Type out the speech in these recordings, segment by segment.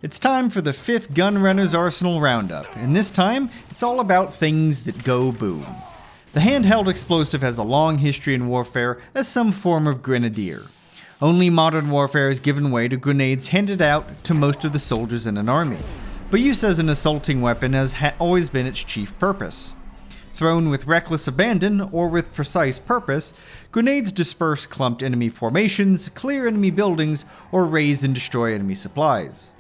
It's time for the 5th Gunrunner's Arsenal Roundup, and this time, it's all about things that go boom. The handheld explosive has a long history in warfare as some form of grenadier. Only modern warfare has given way to grenades handed out to most of the soldiers in an army, but use as an assaulting weapon has always been its chief purpose. Thrown with reckless abandon or with precise purpose, grenades disperse clumped enemy formations, clear enemy buildings, or raise and destroy enemy supplies.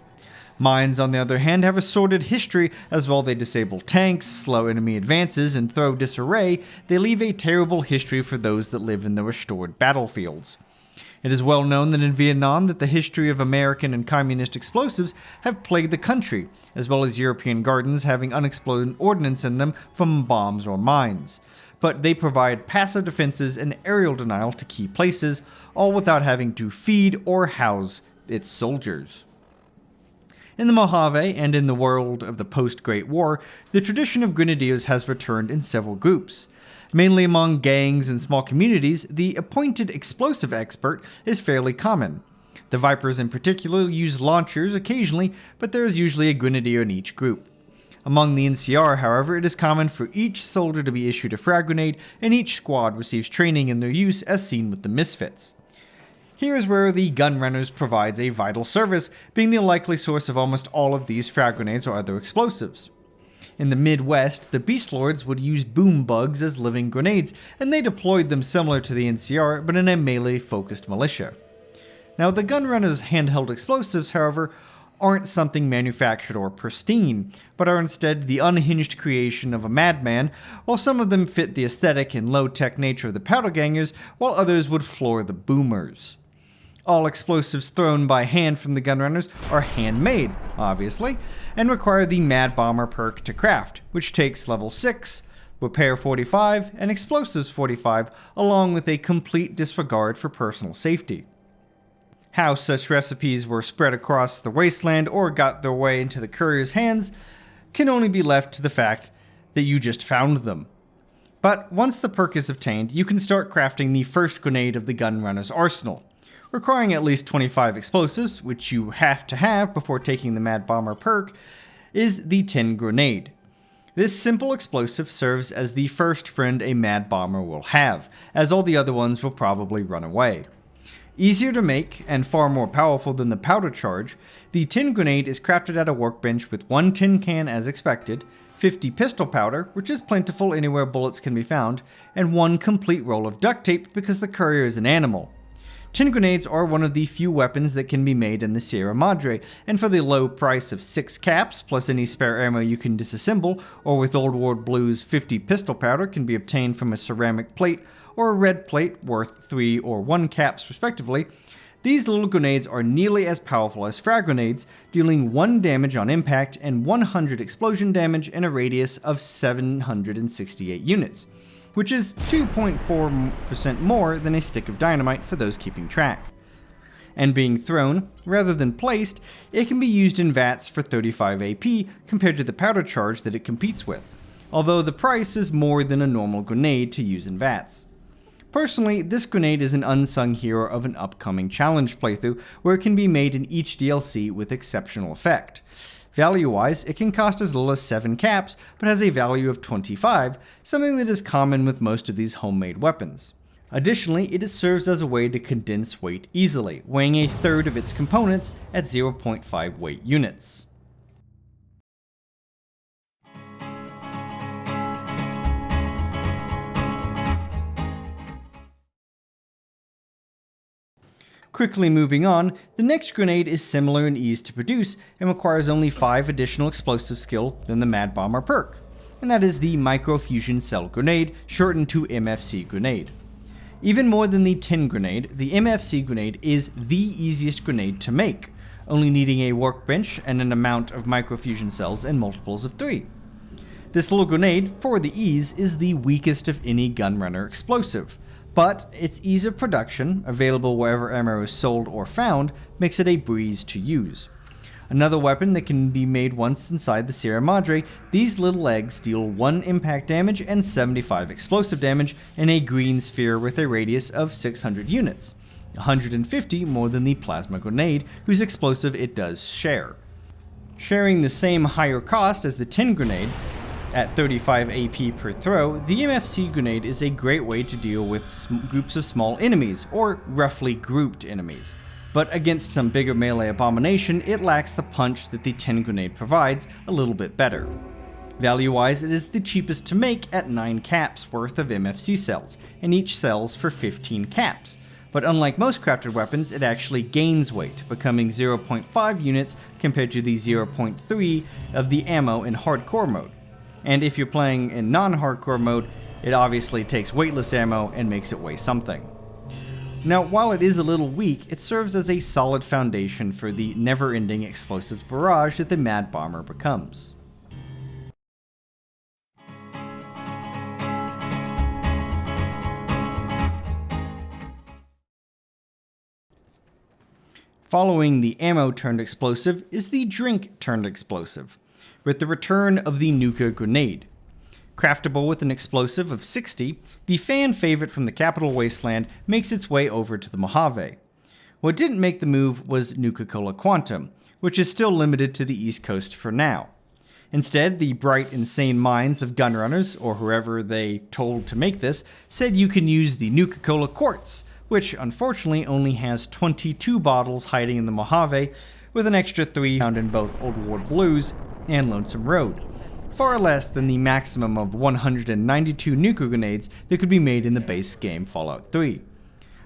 Mines, on the other hand, have a sordid history as while they disable tanks, slow enemy advances, and throw disarray, they leave a terrible history for those that live in the restored battlefields. It is well known that in Vietnam that the history of American and communist explosives have plagued the country, as well as European gardens having unexploded ordnance in them from bombs or mines. But they provide passive defenses and aerial denial to key places, all without having to feed or house its soldiers. In the Mojave and in the world of the post-Great War, the tradition of grenadiers has returned in several groups. Mainly among gangs and small communities, the appointed explosive expert is fairly common. The Vipers in particular use launchers occasionally, but there is usually a grenadier in each group. Among the NCR, however, it is common for each soldier to be issued a frag grenade, and each squad receives training in their use as seen with the Misfits. Here is where the Gunrunners provides a vital service, being the likely source of almost all of these frag grenades or other explosives. In the Midwest, the Beast Lords would use boom bugs as living grenades, and they deployed them similar to the NCR, but in a melee-focused militia. Now, the Gunrunners' handheld explosives, however, aren't something manufactured or pristine, but are instead the unhinged creation of a madman, while some of them fit the aesthetic and low-tech nature of the powder gangers, while others would floor the boomers. All explosives thrown by hand from the Gunrunners are handmade, obviously, and require the Mad Bomber perk to craft, which takes level 6, Repair 45, and Explosives 45, along with a complete disregard for personal safety. How such recipes were spread across the wasteland or got their way into the courier's hands can only be left to the fact that you just found them. But once the perk is obtained, you can start crafting the first grenade of the Gunrunner's arsenal. Requiring at least 25 explosives, which you have to have before taking the Mad Bomber perk, is the tin grenade. This simple explosive serves as the first friend a Mad Bomber will have, as all the other ones will probably run away. Easier to make and far more powerful than the powder charge, the tin grenade is crafted at a workbench with 1 tin can as expected, 50 pistol powder, which is plentiful anywhere bullets can be found, and 1 complete roll of duct tape because the courier is an animal. Tin grenades are one of the few weapons that can be made in the Sierra Madre, and for the low price of 6 caps, plus any spare ammo you can disassemble, or with Old World Blue's 50 pistol powder can be obtained from a ceramic plate or a red plate worth 3 or 1 caps respectively, these little grenades are nearly as powerful as frag grenades, dealing 1 damage on impact and 100 explosion damage in a radius of 768 units. Which is 2.4% more than a stick of dynamite for those keeping track. And being thrown, rather than placed, it can be used in vats for 35 AP compared to the powder charge that it competes with, although the price is more than a normal grenade to use in vats. Personally, this grenade is an unsung hero of an upcoming challenge playthrough where it can be made in each DLC with exceptional effect. Value-wise, it can cost as little as 7 caps, but has a value of 25, something that is common with most of these homemade weapons. Additionally, it serves as a way to condense weight easily, weighing a third of its components at 0.5 weight units. Quickly moving on, the next grenade is similar in ease to produce and requires only 5 additional explosive skill than the Mad Bomber perk, and that is the Microfusion Cell Grenade, shortened to MFC Grenade. Even more than the tin grenade, the MFC Grenade is the easiest grenade to make, only needing a workbench and an amount of microfusion cells in multiples of 3. This little grenade, for the ease, is the weakest of any Gunrunner explosive, but its ease of production, available wherever ammo is sold or found, makes it a breeze to use. Another weapon that can be made once inside the Sierra Madre, these little eggs deal 1 impact damage and 75 explosive damage in a green sphere with a radius of 600 units, 150 more than the plasma grenade, whose explosive it does share. Sharing the same higher cost as the tin grenade, at 35 AP per throw, the MFC Grenade is a great way to deal with groups of small enemies, or roughly grouped enemies. But against some bigger melee abomination, it lacks the punch that the tin grenade provides a little bit better. Value-wise, it is the cheapest to make at 9 caps worth of MFC cells, and each sells for 15 caps. But unlike most crafted weapons, it actually gains weight, becoming 0.5 units compared to the 0.3 of the ammo in hardcore mode. And if you're playing in non-hardcore mode, it obviously takes weightless ammo and makes it weigh something. Now, while it is a little weak, it serves as a solid foundation for the never-ending explosives barrage that the Mad Bomber becomes. Following the ammo-turned explosive is the drink-turned explosive, with the return of the Nuka Grenade. Craftable with an explosive of 60, the fan favorite from the capital wasteland makes its way over to the Mojave. What didn't make the move was Nuka-Cola Quantum, which is still limited to the East Coast for now. Instead, the bright, insane minds of gunrunners, or whoever they told to make this, said you can use the Nuka-Cola Quartz, which unfortunately only has 22 bottles hiding in the Mojave, with an extra 3 found in both Old Ward Blues and Lonesome Road. Far less than the maximum of 192 Nuka Grenades that could be made in the base game Fallout 3.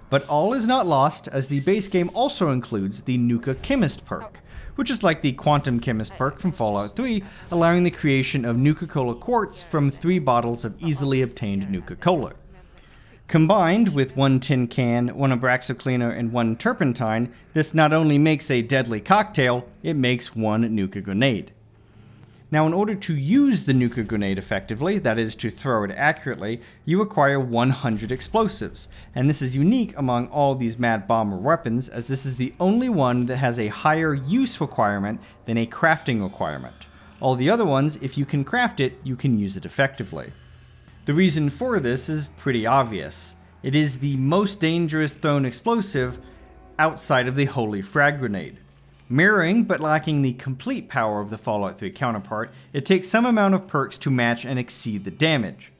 But all is not lost, as the base game also includes the Nuka Chemist perk, which is like the Quantum Chemist perk from Fallout 3, allowing the creation of Nuka-Cola Quartz from 3 bottles of easily obtained Nuka-Cola. Combined with 1 tin can, 1 Abraxo cleaner, and 1 turpentine, this not only makes a deadly cocktail, it makes 1 Nuka Grenade. Now, in order to use the Nuka Grenade effectively, that is to throw it accurately, you acquire 100 explosives, and this is unique among all these Mad Bomber weapons, as this is the only one that has a higher use requirement than a crafting requirement. All the other ones, if you can craft it, you can use it effectively. The reason for this is pretty obvious. It is the most dangerous thrown explosive outside of the Holy Frag Grenade. Mirroring, but lacking the complete power of the Fallout 3 counterpart, it takes some amount of perks to match and exceed the damage.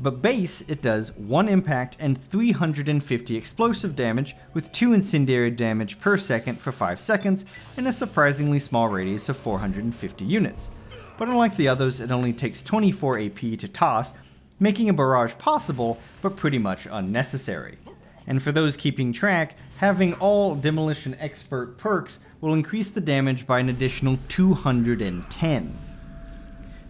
But base, it does 1 impact and 350 explosive damage with 2 incendiary damage per second for 5 seconds and a surprisingly small radius of 450 units. But unlike the others, it only takes 24 AP to toss, making a barrage possible, but pretty much unnecessary. And for those keeping track, having all Demolition Expert perks will increase the damage by an additional 210.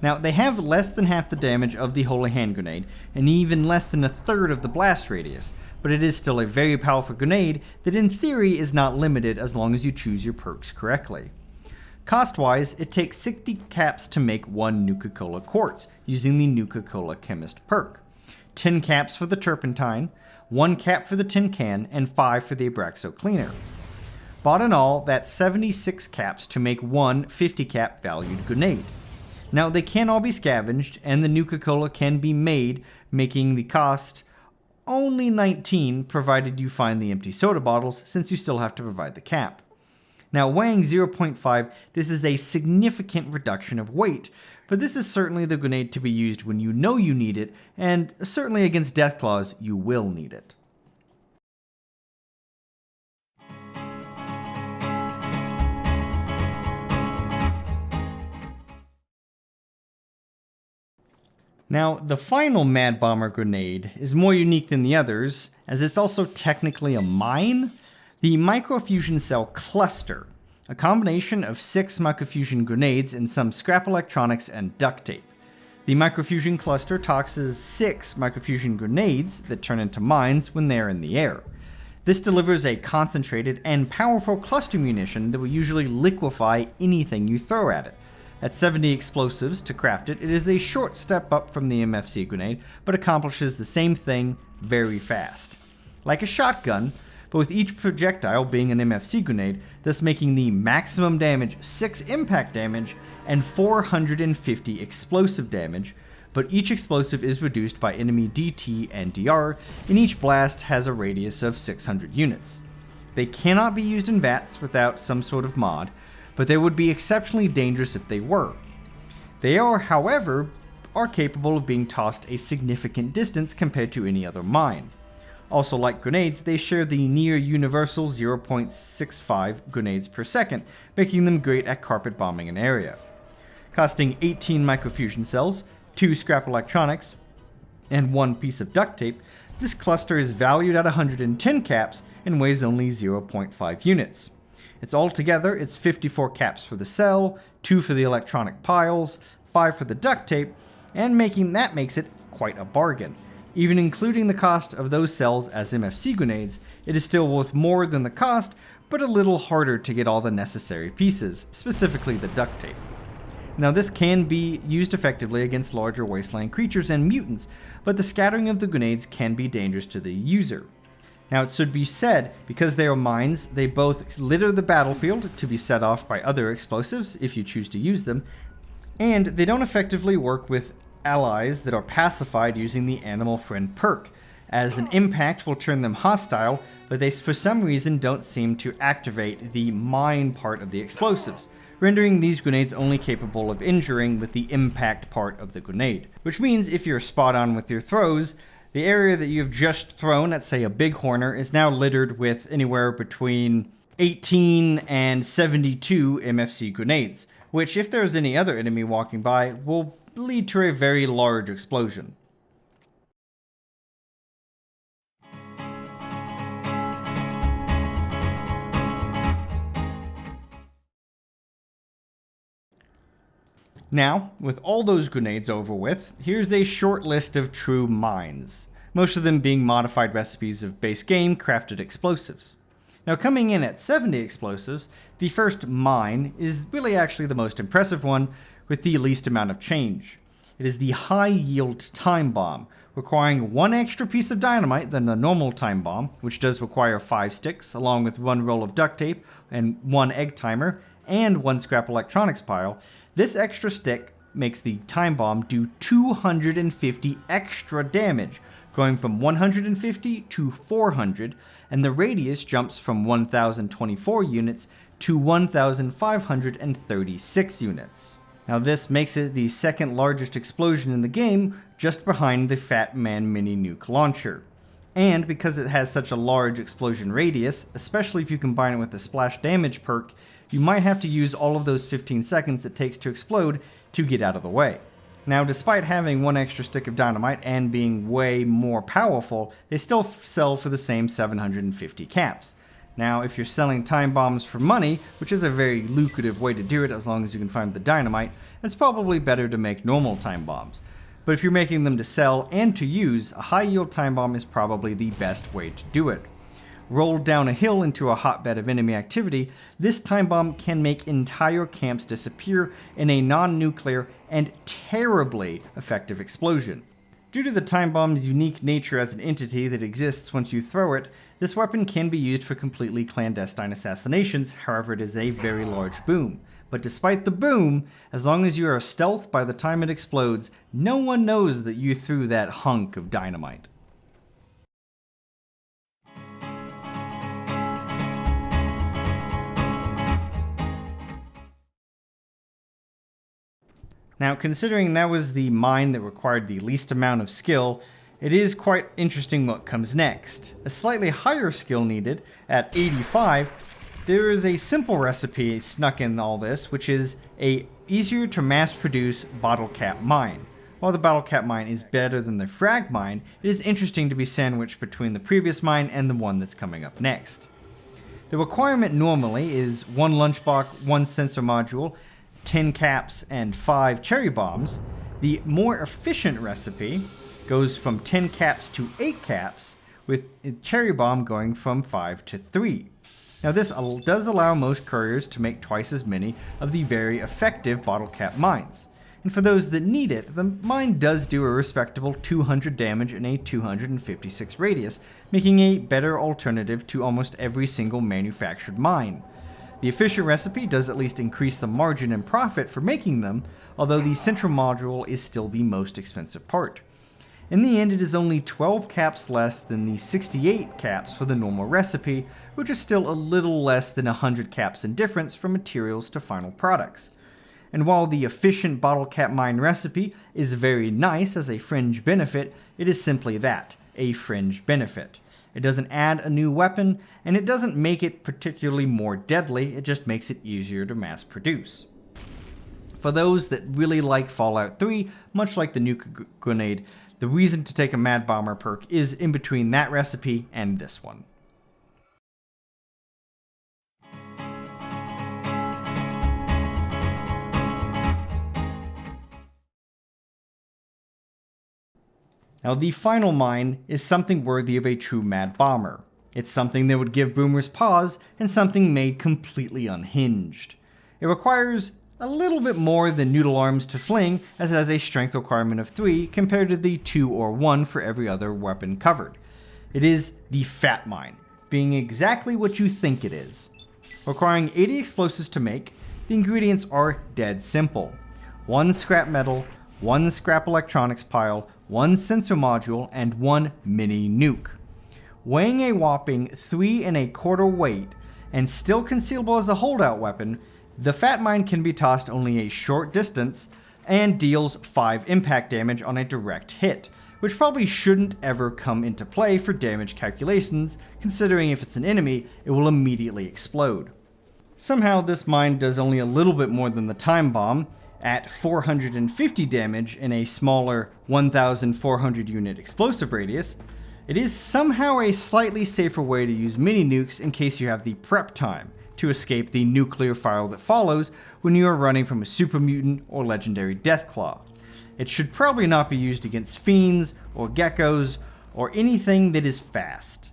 Now, they have less than half the damage of the Holy Hand Grenade, and even less than a third of the blast radius, but it is still a very powerful grenade that in theory is not limited as long as you choose your perks correctly. Cost-wise, it takes 60 caps to make 1 Nuka-Cola Quartz, using the Nuka-Cola Chemist perk, 10 caps for the turpentine, 1 cap for the tin can, and 5 for the Abraxo cleaner. Bought in all, that's 76 caps to make 1 50 cap valued grenade. Now, they can all be scavenged, and the Nuka-Cola can be made, making the cost only 19, provided you find the empty soda bottles, since you still have to provide the cap. Now, weighing 0.5, this is a significant reduction of weight, but this is certainly the grenade to be used when you know you need it, and certainly against Deathclaws, you will need it. Now, the final Mad Bomber grenade is more unique than the others, as it's also technically a mine. The Microfusion Cell Cluster, a combination of 6 microfusion grenades and some scrap electronics and duct tape. The Microfusion Cluster toxes 6 microfusion grenades that turn into mines when they're in the air. This delivers a concentrated and powerful cluster munition that will usually liquefy anything you throw at it. At 70 explosives to craft it, it is a short step up from the MFC Grenade, but accomplishes the same thing very fast. Like a shotgun, but with each projectile being an MFC Grenade, thus making the maximum damage 6 impact damage and 450 explosive damage, but each explosive is reduced by enemy DT and DR, and each blast has a radius of 600 units. They cannot be used in VATS without some sort of mod, but they would be exceptionally dangerous if they were. They are, however, capable of being tossed a significant distance compared to any other mine. Also, like grenades, they share the near universal 0.65 grenades per second, making them great at carpet bombing an area. Costing 18 microfusion cells, 2 scrap electronics, and 1 piece of duct tape, this cluster is valued at 110 caps and weighs only 0.5 units. Altogether, it's 54 caps for the cell, 2 for the electronic piles, 5 for the duct tape, and makes it quite a bargain. Even including the cost of those cells as MFC grenades, it is still worth more than the cost, but a little harder to get all the necessary pieces, specifically the duct tape. Now, this can be used effectively against larger wasteland creatures and mutants, but the scattering of the grenades can be dangerous to the user. Now, it should be said, because they are mines, they both litter the battlefield to be set off by other explosives if you choose to use them, and they don't effectively work with allies that are pacified using the Animal Friend perk, as an impact will turn them hostile, but they for some reason don't seem to activate the mine part of the explosives, rendering these grenades only capable of injuring with the impact part of the grenade. Which means if you're spot on with your throws, the area that you've just thrown at, say, a bighorner is now littered with anywhere between 18 and 72 MFC grenades, which, if there's any other enemy walking by, will lead to a very large explosion. Now, with all those grenades over with, here's a short list of true mines, most of them being modified recipes of base game crafted explosives. Now, coming in at 70 explosives, the first mine is really actually the most impressive one with the least amount of change. It is the high yield time bomb, requiring 1 extra piece of dynamite than the normal time bomb, which does require 5 sticks, along with 1 roll of duct tape and 1 egg timer, and 1 scrap electronics pile. This extra stick makes the time bomb do 250 extra damage, going from 150 to 400, and the radius jumps from 1,024 units to 1,536 units. Now, this makes it the second largest explosion in the game, just behind the Fatmine mini nuke launcher. And because it has such a large explosion radius, especially if you combine it with the splash damage perk, you might have to use all of those 15 seconds it takes to explode to get out of the way. Now, despite having 1 extra stick of dynamite and being way more powerful, they still sell for the same 750 caps. Now, if you're selling time bombs for money, which is a very lucrative way to do it as long as you can find the dynamite, it's probably better to make normal time bombs. But if you're making them to sell and to use, a high yield time bomb is probably the best way to do it. Rolled down a hill into a hotbed of enemy activity, this time bomb can make entire camps disappear in a non-nuclear and terribly effective explosion. Due to the time bomb's unique nature as an entity that exists once you throw it, this weapon can be used for completely clandestine assassinations. However, it is a very large boom. But despite the boom, as long as you are stealth by the time it explodes, no one knows that you threw that hunk of dynamite. Now, considering that was the mine that required the least amount of skill, it is quite interesting what comes next. A slightly higher skill needed, at 85, there is a simple recipe snuck in all this, which is a easier to mass produce bottle cap mine. While the bottle cap mine is better than the frag mine, it is interesting to be sandwiched between the previous mine and the one that's coming up next. The requirement normally is 1 lunchbox, 1 sensor module, 10 caps, and 5 cherry bombs. The more efficient recipe goes from 10 caps to 8 caps, with a cherry bomb going from 5 to 3. Now, this does allow most couriers to make twice as many of the very effective bottle cap mines. And for those that need it, the mine does do a respectable 200 damage in a 256 radius, making a better alternative to almost every single manufactured mine. The efficient recipe does at least increase the margin and profit for making them, although the central module is still the most expensive part. In the end, it is only 12 caps less than the 68 caps for the normal recipe, which is still a little less than 100 caps in difference from materials to final products. And while the efficient bottle cap mine recipe is very nice as a fringe benefit, it is simply that, a fringe benefit. It doesn't add a new weapon, and it doesn't make it particularly more deadly, it just makes it easier to mass produce. For those that really like Fallout 3, much like the nuke grenade, the reason to take a Mad Bomber perk is in between that recipe and this one. Now the final mine is something worthy of a true Mad Bomber. It's something that would give boomers pause and something made completely unhinged. It requires a little bit more than noodle arms to fling, as it has a strength requirement of 3 compared to the 2 or 1 for every other weapon covered. It is the Fatmine, being exactly what you think it is. Requiring 80 explosives to make, the ingredients are dead simple. 1 scrap metal, 1 scrap electronics pile, 1 sensor module, and 1 mini nuke. Weighing a whopping 3 1/4 weight, and still concealable as a holdout weapon, the Fatmine can be tossed only a short distance and deals 5 impact damage on a direct hit, which probably shouldn't ever come into play for damage calculations, considering if it's an enemy, it will immediately explode. Somehow this mine does only a little bit more than the time bomb, at 450 damage in a smaller 1,400 unit explosive radius. It is somehow a slightly safer way to use mini nukes in case you have the prep time to escape the nuclear fire that follows when you are running from a super mutant or legendary Deathclaw. It should probably not be used against fiends or geckos or anything that is fast.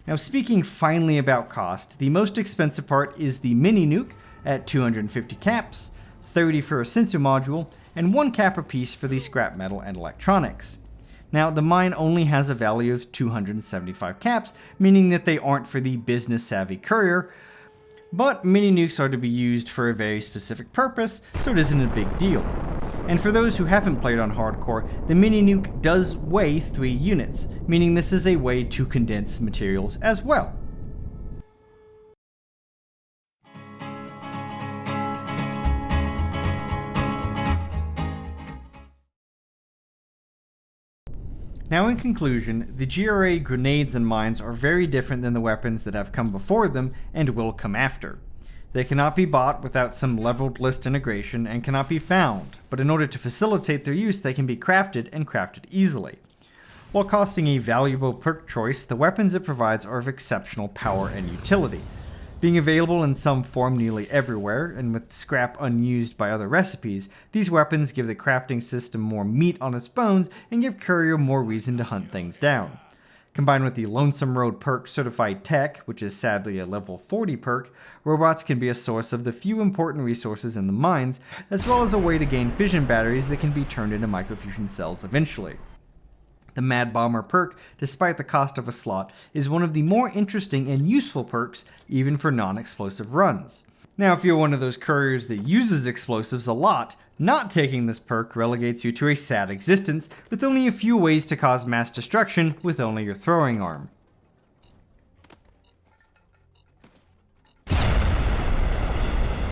Now speaking finally about cost, the most expensive part is the mini nuke at 250 caps, 30 for a sensor module, and 1 cap apiece for the scrap metal and electronics. Now, the mine only has a value of 275 caps, meaning that they aren't for the business-savvy courier, but mini nukes are to be used for a very specific purpose, so it isn't a big deal. And for those who haven't played on hardcore, the mini nuke does weigh 3 units, meaning this is a way to condense materials as well. Now in conclusion, the GRA grenades and mines are very different than the weapons that have come before them and will come after. They cannot be bought without some leveled list integration and cannot be found, but in order to facilitate their use they can be crafted and crafted easily. While costing a valuable perk choice, the weapons it provides are of exceptional power and utility. Being available in some form nearly everywhere, and with scrap unused by other recipes, these weapons give the crafting system more meat on its bones and give Courier more reason to hunt things down. Combined with the Lonesome Road perk Certified Tech, which is sadly a level 40 perk, robots can be a source of the few important resources in the mines, as well as a way to gain fission batteries that can be turned into microfusion cells eventually. The Mad Bomber perk, despite the cost of a slot, is one of the more interesting and useful perks, even for non-explosive runs. Now, if you're one of those couriers that uses explosives a lot, not taking this perk relegates you to a sad existence, with only a few ways to cause mass destruction with only your throwing arm.